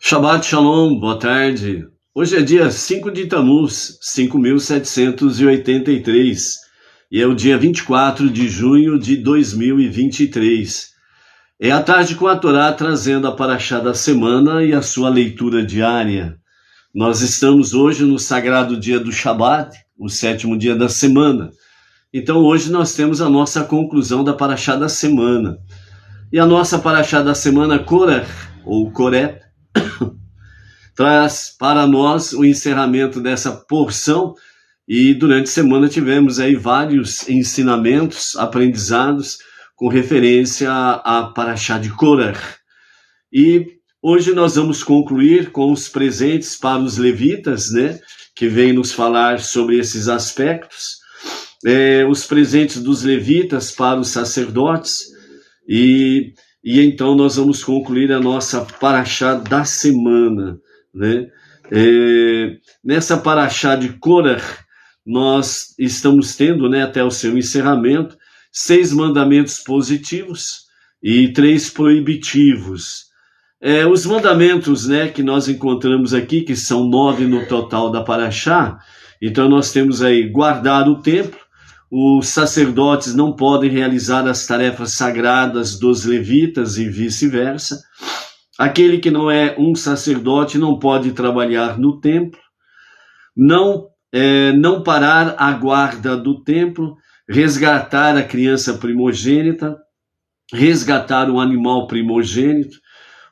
Shabbat Shalom, boa tarde. Hoje é dia 5 de Tammuz, 5.783, e é o dia 24 de junho de 2023. É a tarde com a Torá trazendo a Parashá da semana e a sua leitura diária. Nós estamos hoje no sagrado dia do Shabbat, o sétimo dia da semana. Então hoje nós temos a nossa conclusão da Parashá da semana. E a nossa Parashá da semana, Korach, ou Koré, traz para nós o encerramento dessa porção, e durante a semana tivemos aí vários ensinamentos, aprendizados com referência à Parashá de Korach. E hoje nós vamos concluir com os presentes para os levitas, né, que vem nos falar sobre esses aspectos, os presentes dos levitas para os sacerdotes, e então nós vamos concluir a nossa Parashá da semana, né? Nessa Parashá de Korach, nós estamos tendo, né, até o seu encerramento, 6 mandamentos positivos e 3 proibitivos. Os mandamentos, né, que nós encontramos aqui, que são 9 no total da Parashá, então nós temos aí guardar o templo. Os sacerdotes não podem realizar as tarefas sagradas dos levitas e vice-versa. Aquele que não é um sacerdote não pode trabalhar no templo. Não parar a guarda do templo, resgatar a criança primogênita, resgatar o animal primogênito,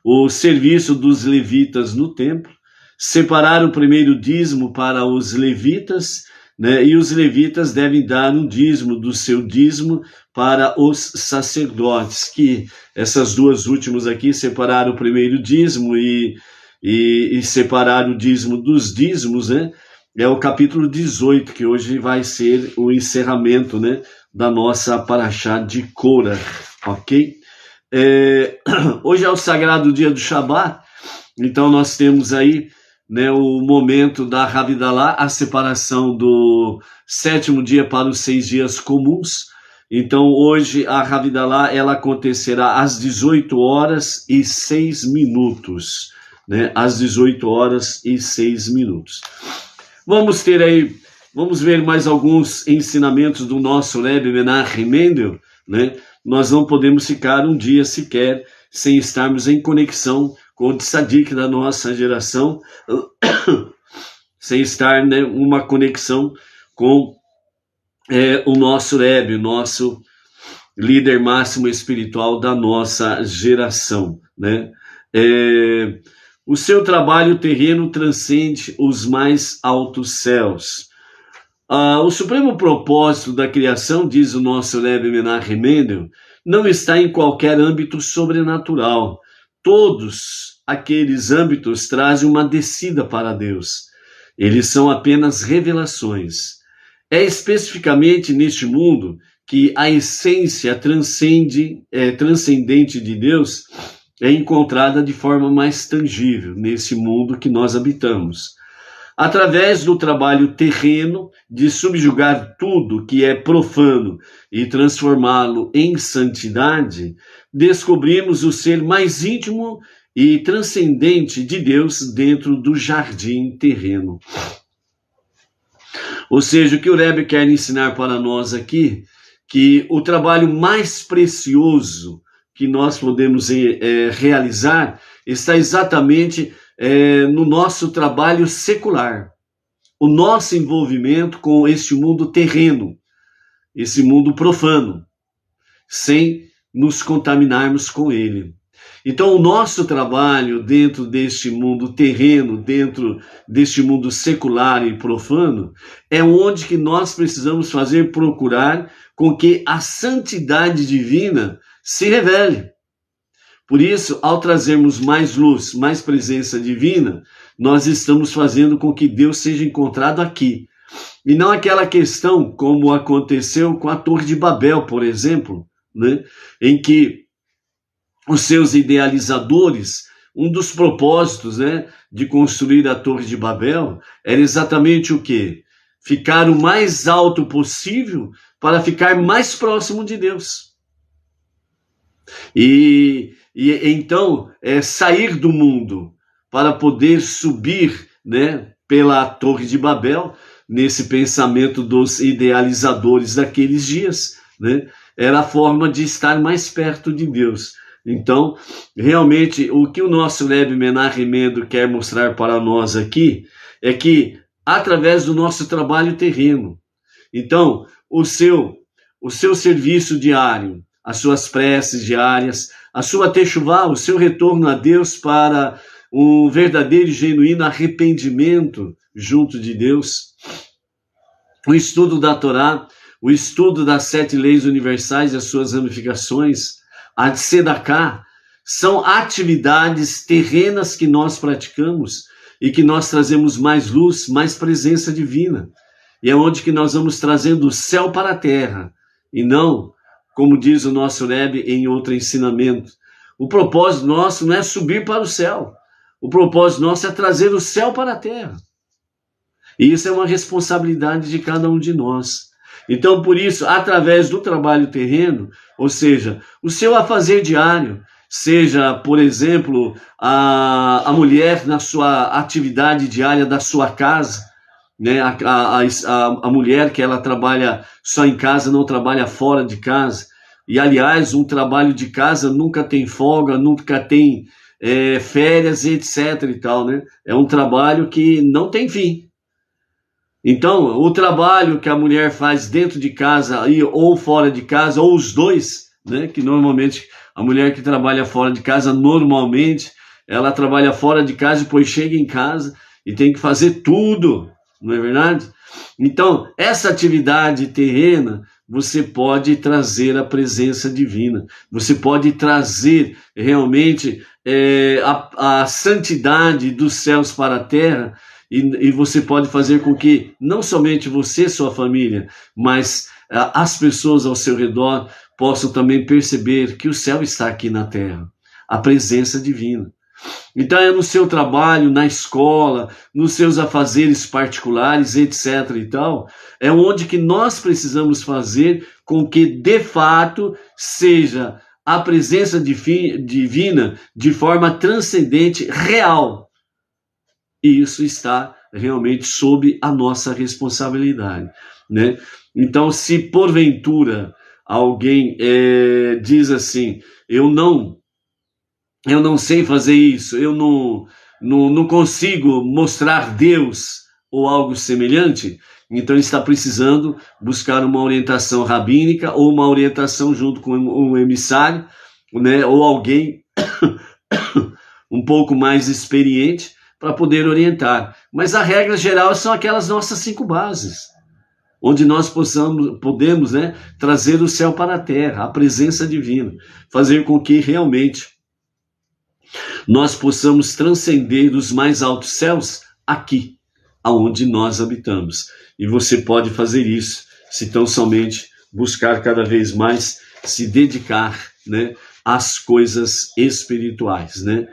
o serviço dos levitas no templo, separar o primeiro dízimo para os levitas, né? E os levitas devem dar um dízimo do seu dízimo para os sacerdotes, que essas duas últimas aqui, separar o primeiro dízimo e separar o dízimo dos dízimos, né? É o capítulo 18, que hoje vai ser o encerramento, né, da nossa Parashá de Korach, ok? Hoje é o sagrado dia do Shabat, então nós temos aí, né, o momento da Havidalah, a separação do sétimo dia para os 6 dias comuns. Então hoje a Havidalah, ela acontecerá às 18h06, né, às 18h06. Vamos ver mais alguns ensinamentos do nosso Rebbe Menachem Mendel, né? Nós não podemos ficar um dia sequer sem estarmos em conexão com o tzadik da nossa geração, sem estar, né, uma conexão com o nosso Rebbe, o nosso líder máximo espiritual da nossa geração, né? O seu trabalho terreno transcende os mais altos céus. O supremo propósito da criação, diz o nosso Rebbe Menachem Mendel, não está em qualquer âmbito sobrenatural. Todos aqueles âmbitos trazem uma descida para Deus. Eles são apenas revelações. É especificamente neste mundo que a essência transcendente de Deus é encontrada de forma mais tangível nesse mundo que nós habitamos. Através do trabalho terreno de subjugar tudo que é profano e transformá-lo em santidade, descobrimos o ser mais íntimo e transcendente de Deus dentro do jardim terreno. Ou seja, o que o Rebbe quer ensinar para nós aqui, que o trabalho mais precioso que nós podemos realizar está exatamente no nosso trabalho secular, o nosso envolvimento com este mundo terreno, esse mundo profano, sem nos contaminarmos com ele. Então, o nosso trabalho dentro deste mundo terreno, dentro deste mundo secular e profano, é onde que nós precisamos procurar com que a santidade divina se revele. Por isso, ao trazermos mais luz, mais presença divina, nós estamos fazendo com que Deus seja encontrado aqui. E não aquela questão como aconteceu com a Torre de Babel, por exemplo, né? Em que os seus idealizadores, um dos propósitos, né, de construir a Torre de Babel era exatamente o quê? Ficar o mais alto possível para ficar mais próximo de Deus. E então sair do mundo para poder subir, né, pela Torre de Babel, nesse pensamento dos idealizadores daqueles dias, né? Era a forma de estar mais perto de Deus. Então, realmente, o que o nosso Rebbe Menahem Mendel quer mostrar para nós aqui é que, através do nosso trabalho terreno, então, o seu serviço diário, as suas preces diárias, a sua techuvá, o seu retorno a Deus para um verdadeiro e genuíno arrependimento junto de Deus, o estudo da Torá, o estudo das 7 leis universais e as suas ramificações, a Tzedaká, são atividades terrenas que nós praticamos e que nós trazemos mais luz, mais presença divina. E é onde que nós vamos trazendo o céu para a terra, e não, como diz o nosso Rebbe em outro ensinamento, o propósito nosso não é subir para o céu, o propósito nosso é trazer o céu para a terra. E isso é uma responsabilidade de cada um de nós. Então, por isso, através do trabalho terreno, ou seja, o seu afazer diário, seja, por exemplo, a mulher na sua atividade diária da sua casa, né? A mulher que ela trabalha só em casa, não trabalha fora de casa. E, aliás, um trabalho de casa nunca tem folga, nunca tem férias, etc. e tal, né? É um trabalho que não tem fim. Então, o trabalho que a mulher faz dentro de casa ou fora de casa, ou os dois, né? Que normalmente a mulher que trabalha fora de casa, normalmente, ela trabalha fora de casa e depois chega em casa e tem que fazer tudo, não é verdade? Então, essa atividade terrena, você pode trazer a presença divina, você pode trazer realmente a santidade dos céus para a terra, e você pode fazer com que não somente você, sua família, mas as pessoas ao seu redor possam também perceber que o céu está aqui na terra, a presença divina. Então é no seu trabalho, na escola, nos seus afazeres particulares, etc. e tal, é onde que nós precisamos fazer com que, de fato, seja a presença divina de forma transcendente, real. E isso está realmente sob a nossa responsabilidade, né? Então, se porventura alguém diz assim, eu não sei fazer isso, eu não consigo mostrar Deus ou algo semelhante, então está precisando buscar uma orientação rabínica ou uma orientação junto com um emissário, né, ou alguém um pouco mais experiente para poder orientar. Mas a regra geral são aquelas nossas 5 bases, onde nós podemos, né, trazer o céu para a terra, a presença divina, fazer com que realmente nós possamos transcender os mais altos céus aqui, aonde nós habitamos. E você pode fazer isso se tão somente buscar cada vez mais se dedicar, né, às coisas espirituais, né?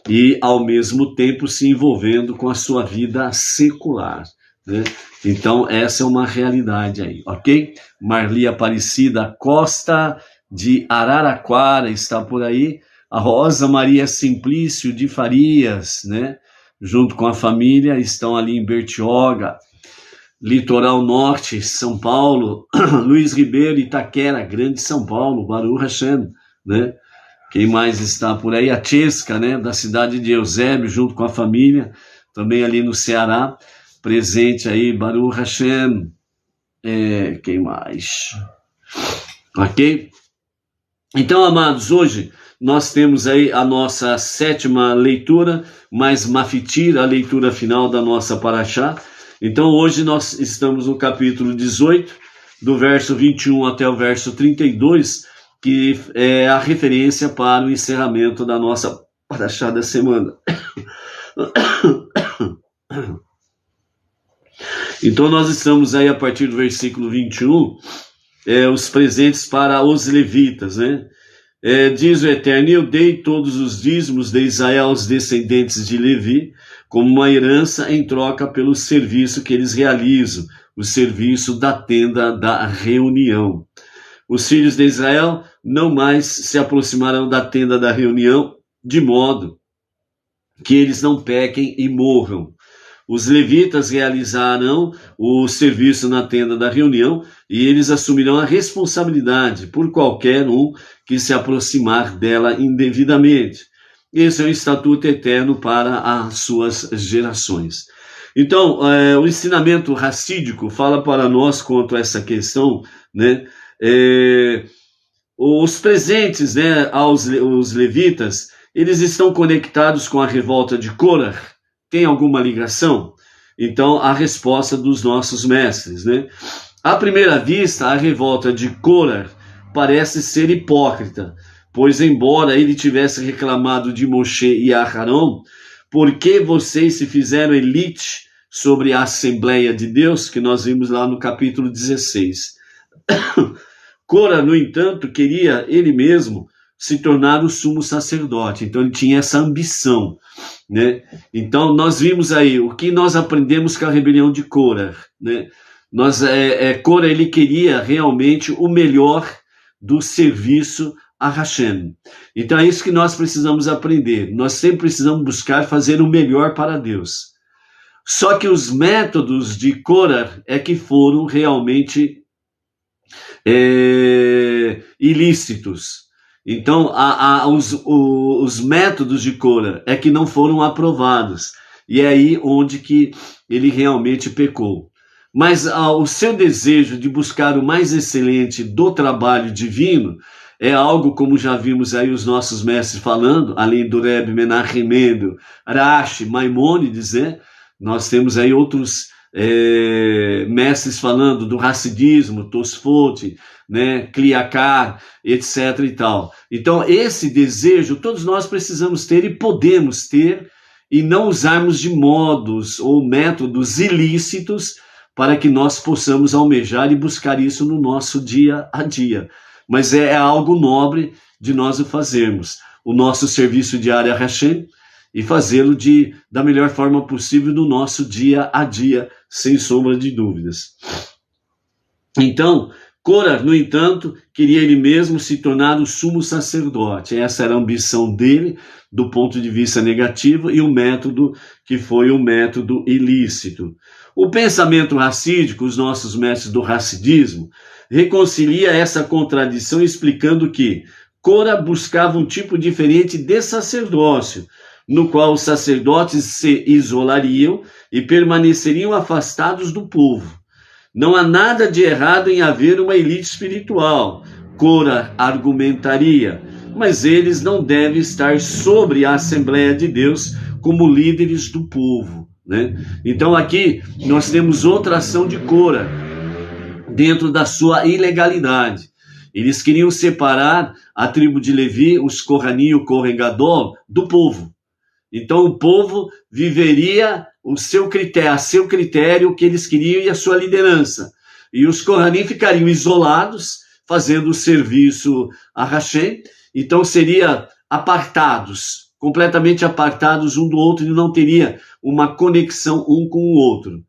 E ao mesmo tempo se envolvendo com a sua vida secular, né? Então essa é uma realidade aí, ok? Marli Aparecida Costa de Araraquara está por aí. A Rosa Maria Simplício de Farias, né? Junto com a família, estão ali em Bertioga, Litoral Norte, São Paulo, Luiz Ribeiro, Itaquera, Grande São Paulo, Baruch Hashem, né? Quem mais está por aí? A Chesca, né? Da cidade de Eusébio, junto com a família, também ali no Ceará, presente aí, Baruch Hashem. Quem mais? Ok? Então, amados, hoje nós temos aí a nossa 7ª leitura, mais Mafitir, a leitura final da nossa Parashá. Então hoje nós estamos no capítulo 18, do verso 21 até o verso 32, que é a referência para o encerramento da nossa Parashá da semana. Então nós estamos aí a partir do versículo 21, os presentes para os levitas, né? Diz o Eterno, eu dei todos os dízimos de Israel aos descendentes de Levi, como uma herança em troca pelo serviço que eles realizam, o serviço da tenda da reunião. Os filhos de Israel não mais se aproximarão da tenda da reunião, de modo que eles não pequem e morram. Os levitas realizarão o serviço na tenda da reunião e eles assumirão a responsabilidade por qualquer um que se aproximar dela indevidamente. Esse é um estatuto eterno para as suas gerações. Então, o ensinamento racídico fala para nós quanto a essa questão, né? Os presentes, né, aos levitas, eles estão conectados com a revolta de Corah? Tem alguma ligação? Então, a resposta dos nossos mestres, né? À primeira vista, a revolta de Corah parece ser hipócrita, pois embora ele tivesse reclamado de Moshe e Aharão, por que vocês se fizeram elite sobre a Assembleia de Deus, que nós vimos lá no capítulo 16. Corah, no entanto, queria ele mesmo se tornar o sumo sacerdote, então ele tinha essa ambição, né? Então nós vimos aí o que nós aprendemos com a rebelião de Corah, né? Corah, ele queria realmente o melhor do serviço a Hashem. Então é isso que nós precisamos aprender. Nós sempre precisamos buscar fazer o melhor para Deus. Só que os métodos de Corah é que foram realmente ilícitos. Então, os métodos de Corah é que não foram aprovados. E é aí onde que ele realmente pecou. Mas o seu desejo de buscar o mais excelente do trabalho divino é algo, como já vimos aí os nossos mestres falando, além do Rebbe Menachem Mendel, Rashi, Maimônides, né? Nós temos aí outros mestres falando do Hassidismo, Tosfot, né, Kliakar, etc. e tal. Então, esse desejo todos nós precisamos ter e podemos ter, e não usarmos de modos ou métodos ilícitos para que nós possamos almejar e buscar isso no nosso dia a dia. Mas é algo nobre de nós o fazermos. O nosso serviço diário a Hashem, e fazê-lo da melhor forma possível no nosso dia a dia, sem sombra de dúvidas. Então, Corah, no entanto, queria ele mesmo se tornar o sumo sacerdote. Essa era a ambição dele, do ponto de vista negativo, e o método que foi um método ilícito. O pensamento racídico, os nossos mestres do racidismo, reconcilia essa contradição explicando que Corah buscava um tipo diferente de sacerdócio, no qual os sacerdotes se isolariam e permaneceriam afastados do povo. Não há nada de errado em haver uma elite espiritual, Corah argumentaria, mas eles não devem estar sobre a Assembleia de Deus como líderes do povo, né? Então aqui nós temos outra ação de Corah, dentro da sua ilegalidade. Eles queriam separar a tribo de Levi, os Kohanim e o Kohen Gadol, do povo. Então o povo viveria a seu critério, o que eles queriam e a sua liderança. E os Kohanim ficariam isolados, fazendo o serviço a Hashem. Então seria apartados, completamente apartados um do outro, e não teria uma conexão um com o outro.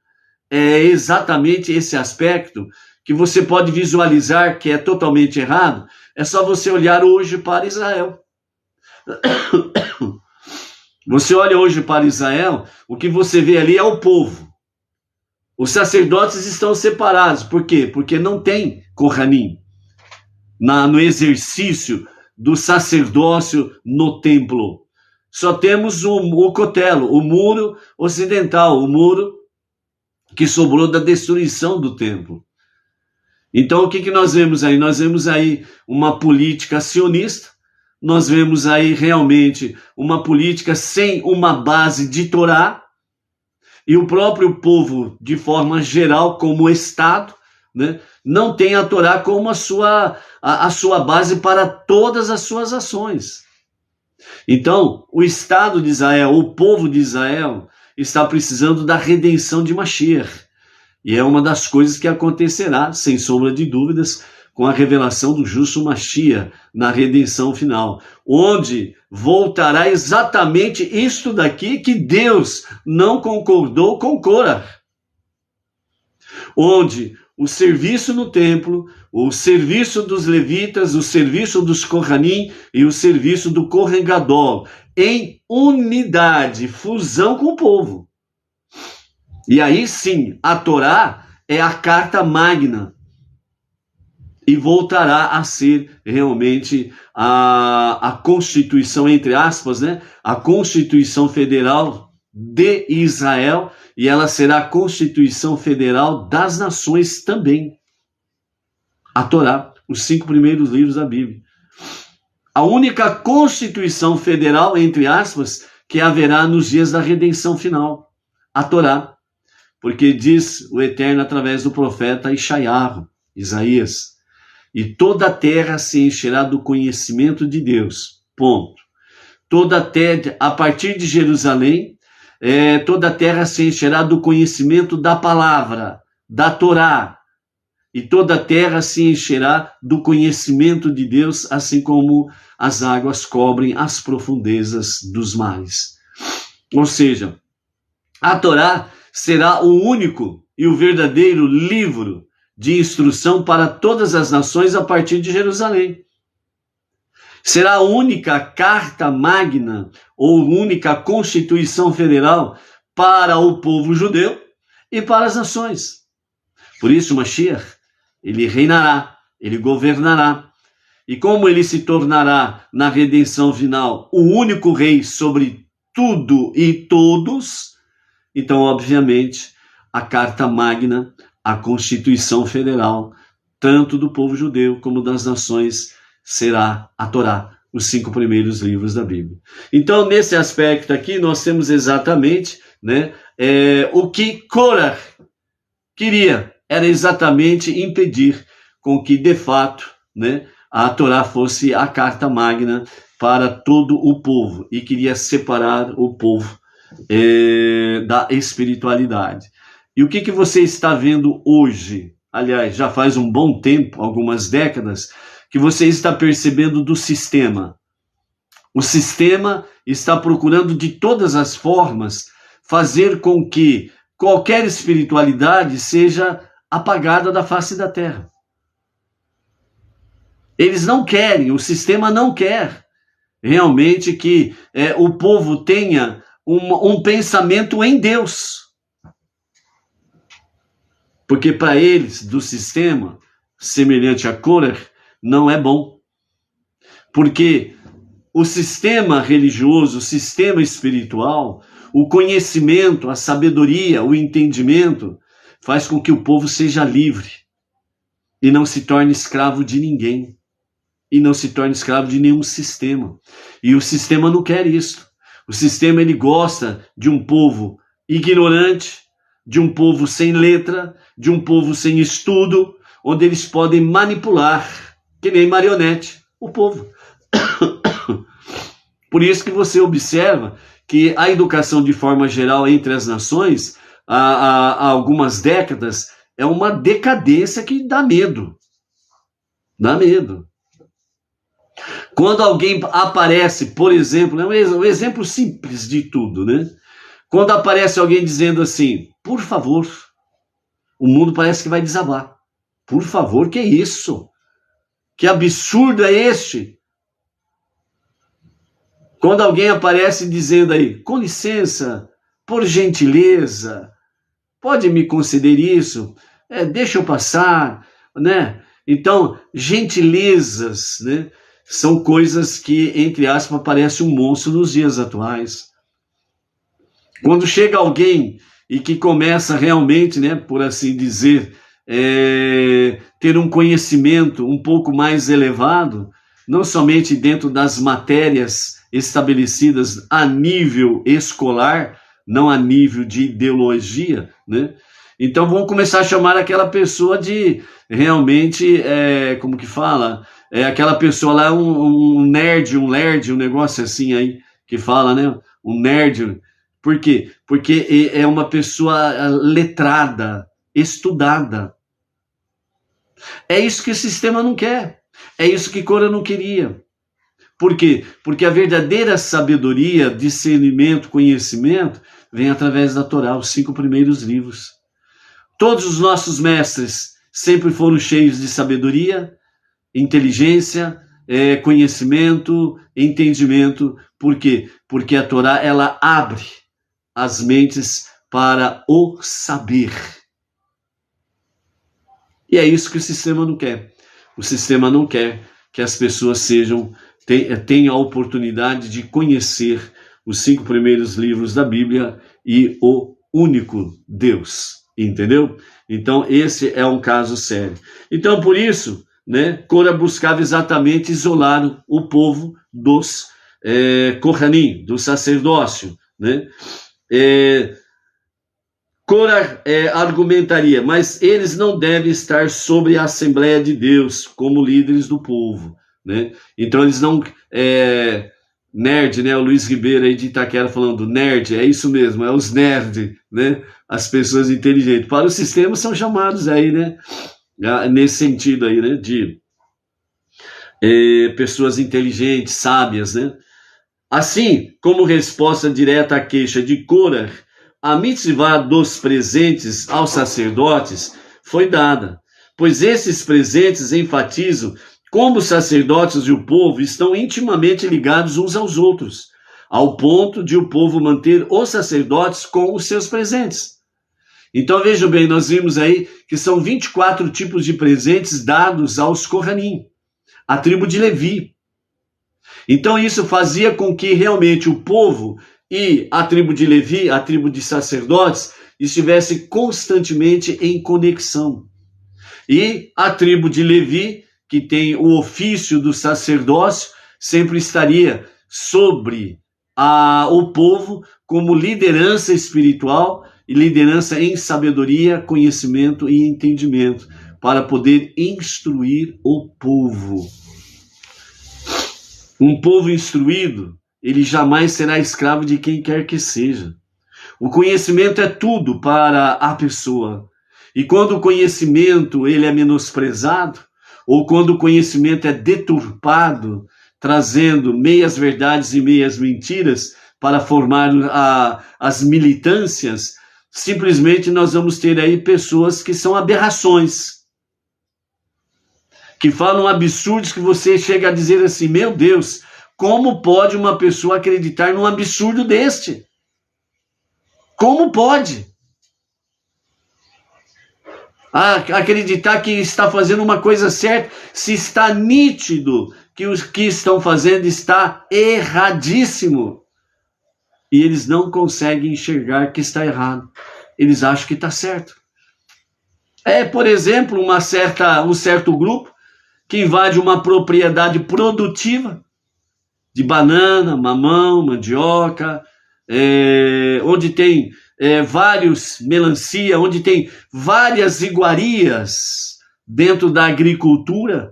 É exatamente esse aspecto que você pode visualizar que é totalmente errado. É só você olhar hoje para Israel. Você olha hoje para Israel, o que você vê ali é o povo. Os sacerdotes estão separados. Por quê? Porque não tem Kohanim no exercício do sacerdócio no templo. Só temos o cotelo, o muro ocidental, o muro que sobrou da destruição do templo. Então o que nós vemos aí? Nós vemos aí uma política sionista. Nós vemos aí realmente uma política sem uma base de Torá, e o próprio povo, de forma geral, como Estado, né, não tem a Torá como a sua base para todas as suas ações. Então, o Estado de Israel, o povo de Israel, está precisando da redenção de Mashiach. E é uma das coisas que acontecerá, sem sombra de dúvidas, com a revelação do justo Mashiach na redenção final, onde voltará exatamente isto daqui que Deus não concordou com Corah. Onde o serviço no templo, o serviço dos levitas, o serviço dos Kohanim e o serviço do Kohen Gadol em unidade, fusão com o povo. E aí sim, a Torá é a carta magna e voltará a ser realmente a Constituição, entre aspas, né? A Constituição Federal de Israel, e ela será a Constituição Federal das nações também. A Torá, os 5 primeiros livros da Bíblia. A única Constituição Federal, entre aspas, que haverá nos dias da redenção final. A Torá. Porque diz o Eterno através do profeta Isaías, e toda a terra se encherá do conhecimento de Deus. Ponto. Toda a terra, a partir de Jerusalém, toda a terra se encherá do conhecimento da palavra, da Torá. E toda a terra se encherá do conhecimento de Deus, assim como as águas cobrem as profundezas dos mares. Ou seja, a Torá será o único e o verdadeiro livro de instrução para todas as nações a partir de Jerusalém. Será a única carta magna ou única Constituição Federal para o povo judeu e para as nações. Por isso, Mashiach, ele reinará, ele governará. E como ele se tornará, na redenção final, o único rei sobre tudo e todos, então, obviamente, a Carta Magna, a Constituição Federal, tanto do povo judeu como das nações, será a Torá, os 5 primeiros livros da Bíblia. Então, nesse aspecto aqui, nós temos exatamente, né, o que Korah queria, era exatamente impedir com que, de fato, né, a Torá fosse a Carta Magna para todo o povo, e queria separar o povo da espiritualidade. E o que você está vendo hoje? Aliás, já faz um bom tempo, algumas décadas, que você está percebendo do sistema. O sistema está procurando de todas as formas fazer com que qualquer espiritualidade seja apagada da face da terra. Eles não querem, o sistema não quer realmente que o povo tenha um pensamento em Deus. Porque para eles, do sistema, semelhante a Korah, não é bom. Porque o sistema religioso, o sistema espiritual, o conhecimento, a sabedoria, o entendimento, faz com que o povo seja livre e não se torne escravo de ninguém. E não se torne escravo de nenhum sistema. E o sistema não quer isso. O sistema, ele gosta de um povo ignorante, de um povo sem letra, de um povo sem estudo, onde eles podem manipular, que nem marionete, o povo. Por isso que você observa que a educação de forma geral entre as nações, há algumas décadas, é uma decadência que dá medo. Dá medo. Quando alguém aparece, por exemplo, é um exemplo simples de tudo, né? Quando aparece alguém dizendo assim, por favor, o mundo parece que vai desabar. Por favor, que é isso? Que absurdo é este? Quando alguém aparece dizendo aí, com licença, por gentileza, pode me conceder isso? Deixa eu passar, né? Então, gentilezas, né? São coisas que, entre aspas, parece um monstro nos dias atuais. Quando chega alguém e que começa realmente, né, por assim dizer, ter um conhecimento um pouco mais elevado, não somente dentro das matérias estabelecidas a nível escolar, não a nível de ideologia, né? Então vão começar a chamar aquela pessoa de realmente, como que fala? Aquela pessoa lá, um nerd, um negócio assim aí, que fala, né? Um nerd. Por quê? Porque é uma pessoa letrada, estudada. É isso que o sistema não quer. É isso que Korah não queria. Por quê? Porque a verdadeira sabedoria, discernimento, conhecimento, vem através da Torá, os 5 primeiros livros. Todos os nossos mestres sempre foram cheios de sabedoria, inteligência, conhecimento, entendimento. Por quê? Porque a Torá, ela abre as mentes para o saber. E é isso que o sistema não quer. O sistema não quer que as pessoas tenham a oportunidade de conhecer os 5 primeiros livros da Bíblia e o único Deus, entendeu? Então, esse é um caso sério. Então, por isso, Cora buscava exatamente isolar o povo dos Kohanim, do sacerdócio, Cora argumentaria, mas eles não devem estar sobre a Assembleia de Deus como líderes do povo, Então eles não... nerd, o Luiz Ribeiro aí de Itaquera falando nerd, é isso mesmo, é os nerd, as pessoas inteligentes. Para o sistema são chamados aí, nesse sentido aí, de pessoas inteligentes, sábias, Assim, como resposta direta à queixa de Cora, a mitzvah dos presentes aos sacerdotes foi dada, pois esses presentes enfatizam como os sacerdotes e o povo estão intimamente ligados uns aos outros, ao ponto de o povo manter os sacerdotes com os seus presentes. Então vejam bem, nós vimos aí que são 24 tipos de presentes dados aos Kohanim, a tribo de Levi. Então isso fazia com que realmente o povo e a tribo de Levi, a tribo de sacerdotes, estivessem constantemente em conexão. E a tribo de Levi, que tem o ofício do sacerdócio, sempre estaria sobre o povo como liderança espiritual e liderança em sabedoria, conhecimento e entendimento, para poder instruir o povo. Um povo instruído, ele jamais será escravo de quem quer que seja. O conhecimento é tudo para a pessoa. E quando o conhecimento ele é menosprezado, ou quando o conhecimento é deturpado, trazendo meias verdades e meias mentiras para formar as militâncias, simplesmente nós vamos ter aí pessoas que são aberrações, que falam absurdos que você chega a dizer assim, meu Deus, como pode uma pessoa acreditar num absurdo deste? Como pode? Acreditar que está fazendo uma coisa certa, se está nítido que os que estão fazendo está erradíssimo. E eles não conseguem enxergar que está errado. Eles acham que está certo. Por exemplo, um certo grupo que invade uma propriedade produtiva de banana, mamão, mandioca, onde tem vários melancia, onde tem várias iguarias dentro da agricultura,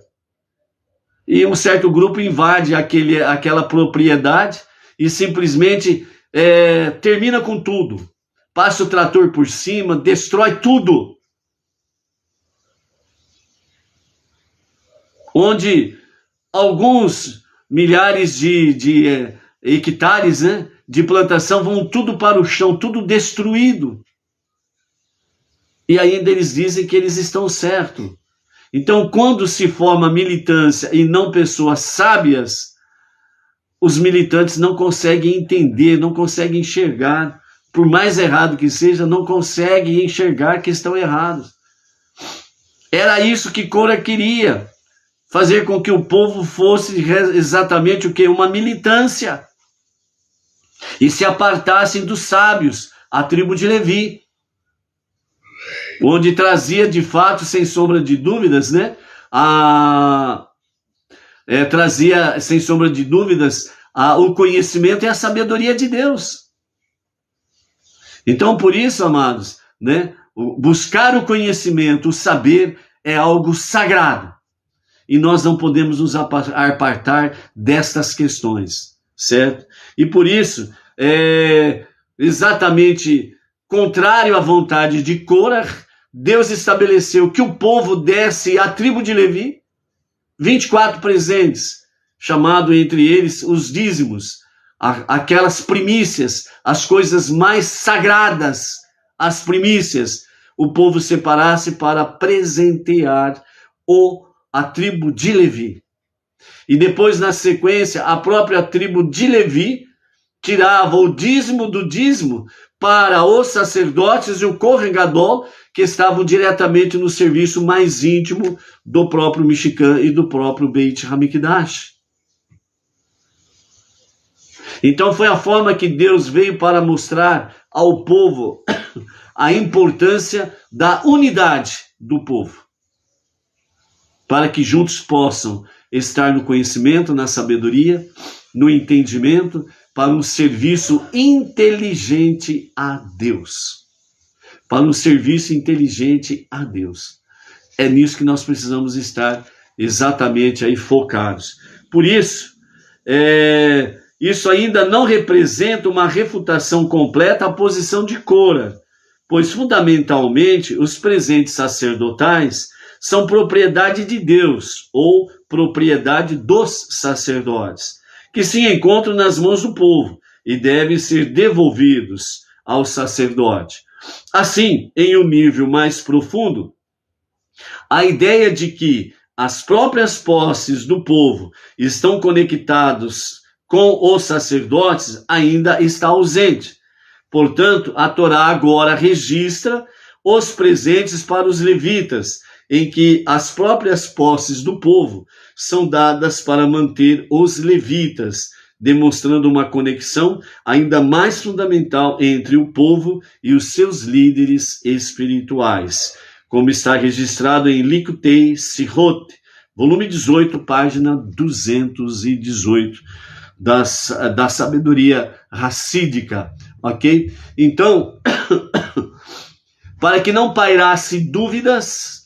e um certo grupo invade aquela propriedade e simplesmente termina com tudo, passa o trator por cima, destrói tudo, onde alguns milhares de hectares, de plantação vão tudo para o chão, tudo destruído. E ainda eles dizem que eles estão certos. Então, quando se forma militância e não pessoas sábias, os militantes não conseguem entender, não conseguem enxergar. Por mais errado que seja, não conseguem enxergar que estão errados. Era isso que Cora queria. Fazer com que o povo fosse exatamente o quê? Uma militância. E se apartassem dos sábios, a tribo de Levi. Onde trazia de fato, sem sombra de dúvidas, trazia sem sombra de dúvidas o conhecimento e a sabedoria de Deus. Então, por isso, amados, buscar o conhecimento, o saber é algo sagrado. E nós não podemos nos apartar destas questões, certo? E por isso, exatamente contrário à vontade de Cora, Deus estabeleceu que o povo desse à tribo de Levi 24 presentes, chamado entre eles os dízimos, aquelas primícias, as coisas mais sagradas, as primícias, o povo separasse para presentear a tribo de Levi. E depois, na sequência, a própria tribo de Levi tirava o dízimo do dízimo para os sacerdotes e o Kohen Gadol, que estavam diretamente no serviço mais íntimo do próprio Mishkan e do próprio Beit HaMikdash. Então foi a forma que Deus veio para mostrar ao povo a importância da unidade do povo, para que juntos possam estar no conhecimento, na sabedoria, no entendimento, para um serviço inteligente a Deus. Para um serviço inteligente a Deus. É nisso que nós precisamos estar exatamente aí focados. Por isso, isso ainda não representa uma refutação completa à posição de Cora, pois fundamentalmente os presentes sacerdotais são propriedade de Deus, ou propriedade dos sacerdotes, que se encontram nas mãos do povo e devem ser devolvidos ao sacerdote. Assim, em um nível mais profundo, a ideia de que as próprias posses do povo estão conectados com os sacerdotes ainda está ausente. Portanto, a Torá agora registra os presentes para os levitas, em que as próprias posses do povo são dadas para manter os levitas, demonstrando uma conexão ainda mais fundamental entre o povo e os seus líderes espirituais, como está registrado em Likutei Sihot, volume 18, página 218, da sabedoria racídica, ok? Então, para que não pairasse dúvidas,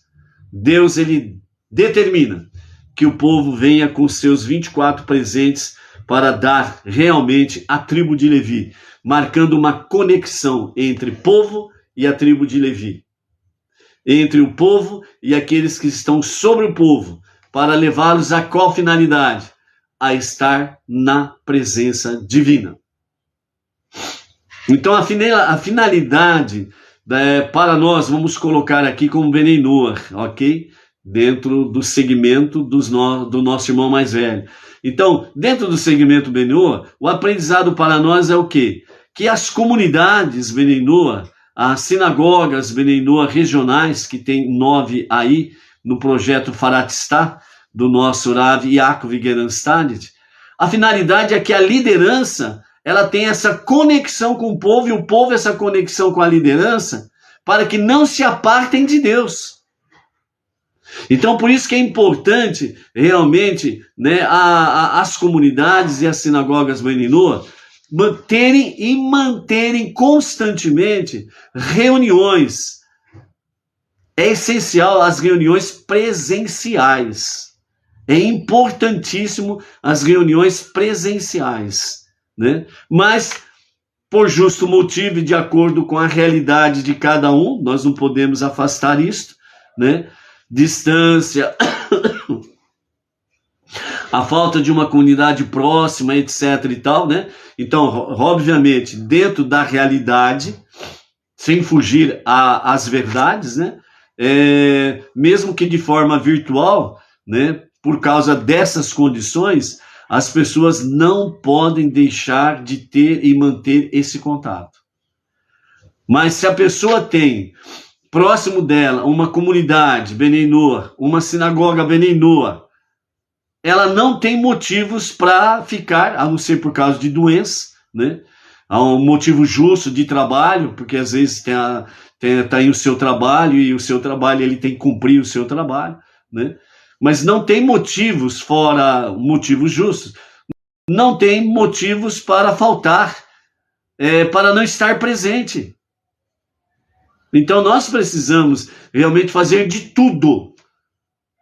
Deus, ele determina que o povo venha com seus 24 presentes para dar realmente a tribo de Levi, marcando uma conexão entre povo e a tribo de Levi, entre o povo e aqueles que estão sobre o povo, para levá-los a qual finalidade? A estar na presença divina. Então a finalidade para nós, vamos colocar aqui como Benei Noach, ok? Dentro do segmento do nosso irmão mais velho. Então, dentro do segmento Benei Noach, o aprendizado para nós é o quê? Que as comunidades Benei Noach, as sinagogas Benei Noach regionais, que tem 9 aí, no projeto Faratistá, do nosso Rav Yaakov Geranstadit, a finalidade é que a liderança ela tem essa conexão com o povo e o povo essa conexão com a liderança para que não se apartem de Deus. Então, por isso que é importante realmente, né, as comunidades e as sinagogas Benei Noach manterem constantemente reuniões. É essencial as reuniões presenciais. É importantíssimo as reuniões presenciais, né? Mas, por justo motivo e de acordo com a realidade de cada um, nós não podemos afastar isto, né? Distância, a falta de uma comunidade próxima, etc. e tal, né? Então, obviamente, dentro da realidade, sem fugir às verdades, né? Mesmo que de forma virtual, né? Por causa dessas condições, as pessoas não podem deixar de ter e manter esse contato. Mas se a pessoa tem próximo dela uma comunidade Benei Noach, uma sinagoga Benei Noach, ela não tem motivos para ficar, a não ser por causa de doença, né? Há um motivo justo de trabalho, porque às vezes tá aí o seu trabalho e o seu trabalho ele tem que cumprir o seu trabalho, né? Mas não tem motivos fora motivos justos, não tem motivos para faltar, para não estar presente. Então nós precisamos realmente fazer de tudo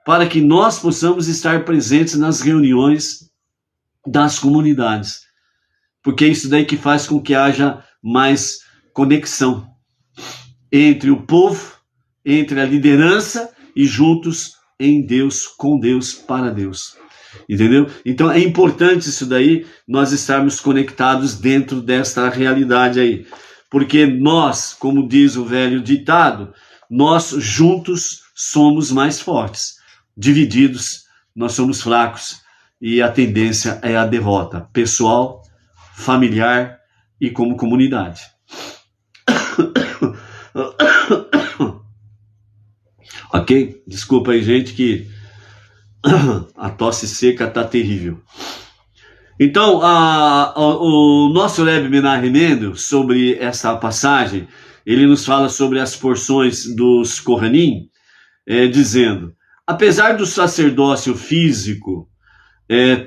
para que nós possamos estar presentes nas reuniões das comunidades, porque é isso daí que faz com que haja mais conexão entre o povo, entre a liderança e juntos em Deus, com Deus, para Deus. Entendeu? Então é importante isso daí, nós estarmos conectados dentro desta realidade aí. Porque nós, como diz o velho ditado, nós juntos somos mais fortes. Divididos, nós somos fracos. e a tendência é a derrota pessoal, familiar e como comunidade. Ok? Desculpa aí, gente, que a tosse seca tá terrível. Então, o nosso Rebbe Menahem Mendel, sobre essa passagem, ele nos fala sobre as porções dos Kohanim, dizendo, apesar do sacerdócio físico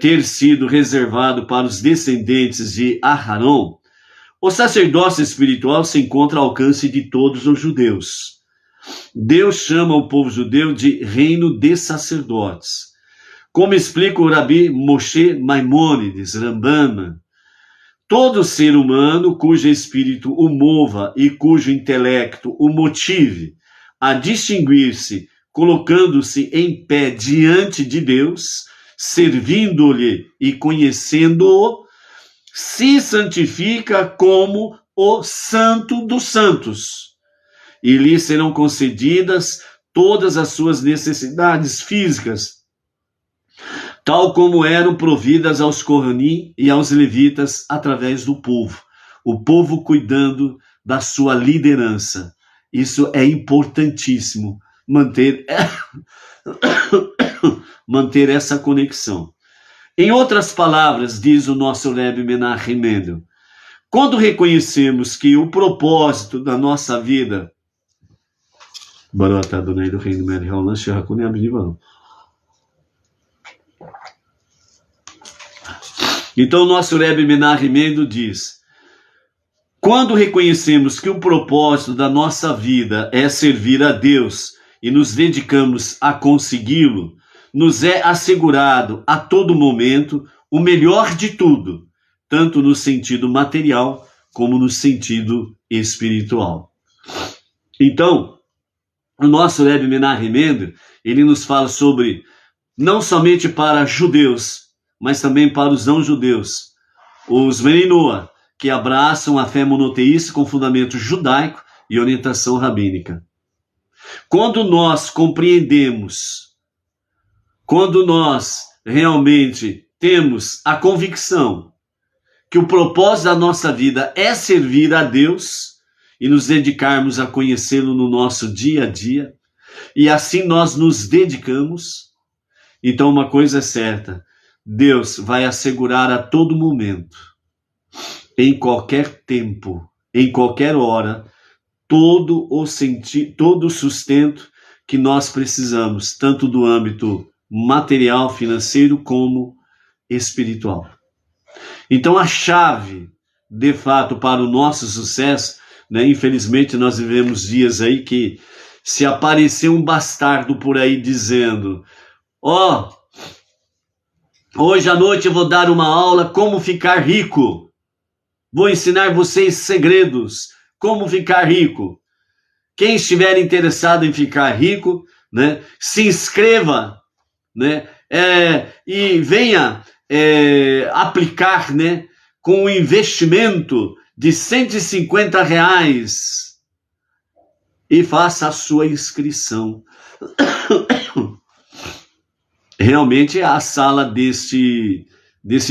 ter sido reservado para os descendentes de Aharon, o sacerdócio espiritual se encontra ao alcance de todos os judeus. Deus chama o povo judeu de reino de sacerdotes. Como explica o Rabi Moshe Maimônides, Rambam, todo ser humano cujo espírito o mova e cujo intelecto o motive a distinguir-se, colocando-se em pé diante de Deus, servindo-lhe e conhecendo-o, se santifica como o Santo dos Santos, e lhe serão concedidas todas as suas necessidades físicas, tal como eram providas aos Kohanim e aos levitas através do povo. O povo cuidando da sua liderança. Isso é importantíssimo, manter essa conexão. Em outras palavras, diz o nosso Rebbe Menahem Mendel, quando reconhecemos que o propósito da nossa vida... Então o nosso Rebbe Menahem Mendel diz, quando reconhecemos que o propósito da nossa vida é servir a Deus e nos dedicamos a consegui-lo, nos é assegurado a todo momento o melhor de tudo, tanto no sentido material como no sentido espiritual. Então, o nosso Rebbe Menahem Mendel, ele nos fala sobre, não somente para judeus, mas também para os não-judeus, os Meninoa, que abraçam a fé monoteísta com fundamento judaico e orientação rabínica. Quando nós compreendemos, quando nós realmente temos a convicção que o propósito da nossa vida é servir a Deus e nos dedicarmos a conhecê-lo no nosso dia a dia, e assim nós nos dedicamos, então uma coisa é certa, Deus vai assegurar a todo momento, em qualquer tempo, em qualquer hora, todo o sustento que nós precisamos, tanto do âmbito material, financeiro, como espiritual. Então a chave, de fato, para o nosso sucesso, né, infelizmente nós vivemos dias aí que se aparecer um bastardo por aí dizendo, hoje à noite eu vou dar uma aula como ficar rico, vou ensinar vocês segredos, como ficar rico. Quem estiver interessado em ficar rico, né, se inscreva, né, e venha aplicar, né, com um investimento de R$150 e faça a sua inscrição. Realmente a sala desse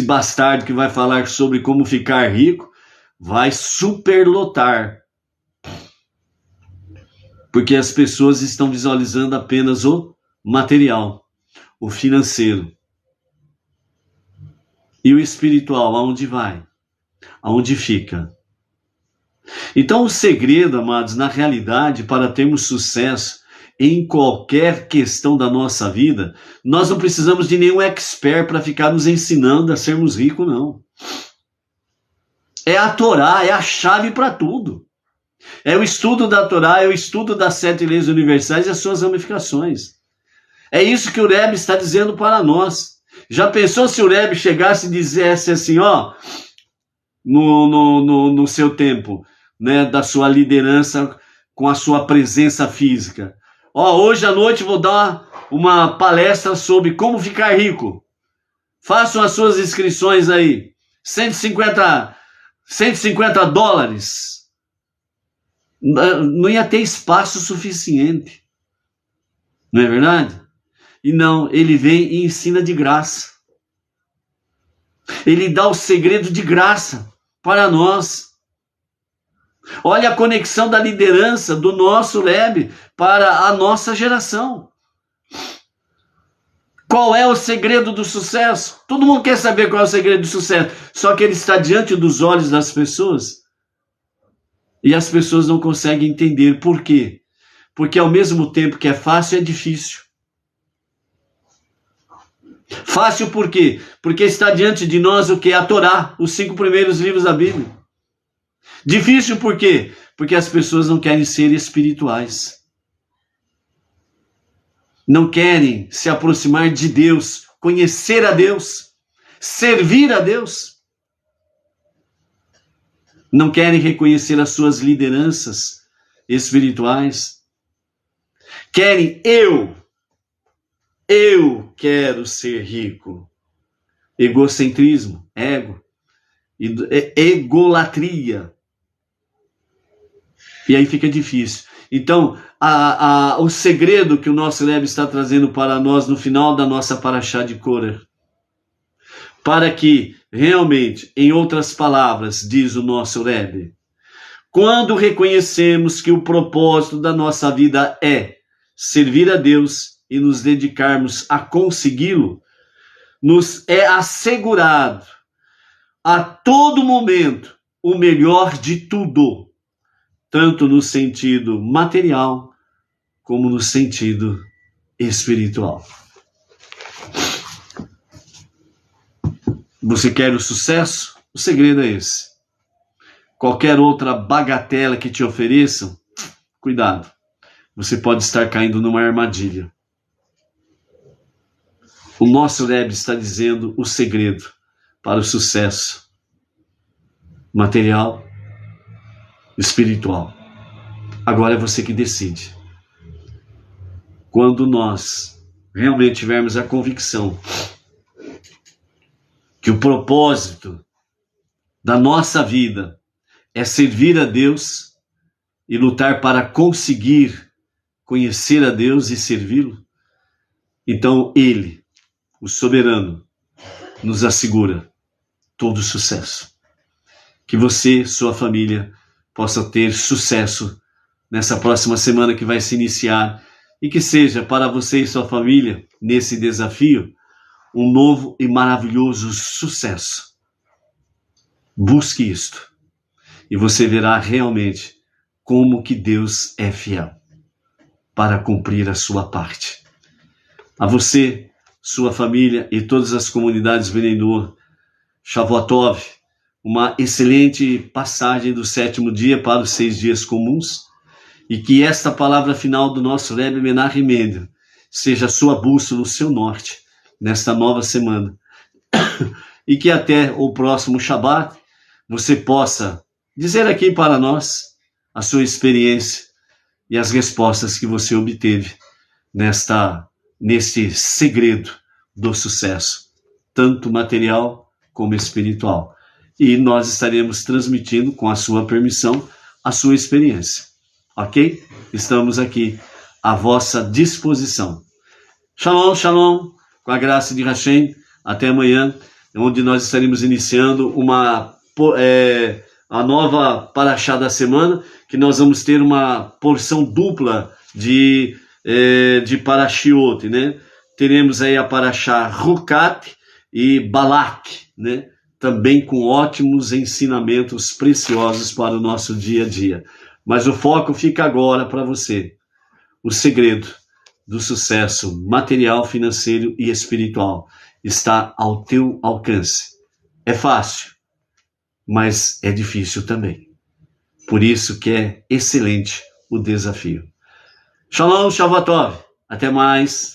bastardo que vai falar sobre como ficar rico vai superlotar. Porque as pessoas estão visualizando apenas o material, o financeiro. E o espiritual, aonde vai? Aonde fica? Então o segredo, amados, na realidade, para termos sucesso em qualquer questão da nossa vida, nós não precisamos de nenhum expert para ficar nos ensinando a sermos ricos, não. É a Torá, é a chave para tudo. É o estudo da Torá, é o estudo das 7 leis universais e as suas ramificações. É isso que o Rebbe está dizendo para nós. Já pensou se o Rebbe chegasse e dissesse assim, no seu tempo, né, da sua liderança com a sua presença física. Hoje à noite vou dar uma palestra sobre como ficar rico. Façam as suas inscrições aí. $150. Não ia ter espaço suficiente. Não é verdade? E não, ele vem e ensina de graça. Ele dá o segredo de graça para nós. Olha a conexão da liderança do nosso Rebbe para a nossa geração. Qual é o segredo do sucesso? Todo mundo quer saber qual é o segredo do sucesso. Só que ele está diante dos olhos das pessoas e as pessoas não conseguem entender por quê. Porque ao mesmo tempo que é fácil, é difícil. Fácil por quê? Porque está diante de nós o que? A Torá, os 5 primeiros livros da Bíblia. Difícil por quê? Porque as pessoas não querem ser espirituais. Não querem se aproximar de Deus, conhecer a Deus, servir a Deus. Não querem reconhecer as suas lideranças espirituais. Querem eu quero ser rico. Egocentrismo, ego, egolatria. E aí fica difícil. Então, o segredo que o nosso Rebbe está trazendo para nós no final da nossa Parashá de Korah, para que realmente, em outras palavras, diz o nosso Rebbe, quando reconhecemos que o propósito da nossa vida é servir a Deus e nos dedicarmos a consegui-lo, nos é assegurado a todo momento o melhor de tudo, tanto no sentido material como no sentido espiritual. Você quer o sucesso? O segredo é esse. Qualquer outra bagatela que te ofereçam, cuidado. Você pode estar caindo numa armadilha. O nosso Rebbe está dizendo o segredo para o sucesso material, espiritual. Agora é você que decide. Quando nós realmente tivermos a convicção que o propósito da nossa vida é servir a Deus e lutar para conseguir conhecer a Deus e servi-lo, então Ele, o soberano, nos assegura todo sucesso. Que você, sua família, possa ter sucesso nessa próxima semana que vai se iniciar e que seja para você e sua família, nesse desafio, um novo e maravilhoso sucesso. Busque isto e você verá realmente como que Deus é fiel para cumprir a sua parte. A você, sua família e todas as comunidades Bnei Noach, Shavuot Tov, uma excelente passagem do 7º dia para os 6 dias comuns, e que esta palavra final do nosso Rebbe Menachem Mendel seja a sua bússola, o seu norte, nesta nova semana. E que até o próximo Shabat você possa dizer aqui para nós a sua experiência e as respostas que você obteve nesse segredo do sucesso, tanto material como espiritual. E nós estaremos transmitindo, com a sua permissão, a sua experiência. Ok? Estamos aqui à vossa disposição. Shalom, shalom, com a graça de Hashem, até amanhã, onde nós estaremos iniciando a nova Parashá da semana, que nós vamos ter uma porção dupla de Parashiot, né? Teremos aí a Parashá Rukat e Balak, né? Também com ótimos ensinamentos preciosos para o nosso dia a dia. Mas o foco fica agora para você. O segredo do sucesso material, financeiro e espiritual está ao teu alcance. É fácil, mas é difícil também. Por isso que é excelente o desafio. Shalom, Shavuot Tov. Até mais.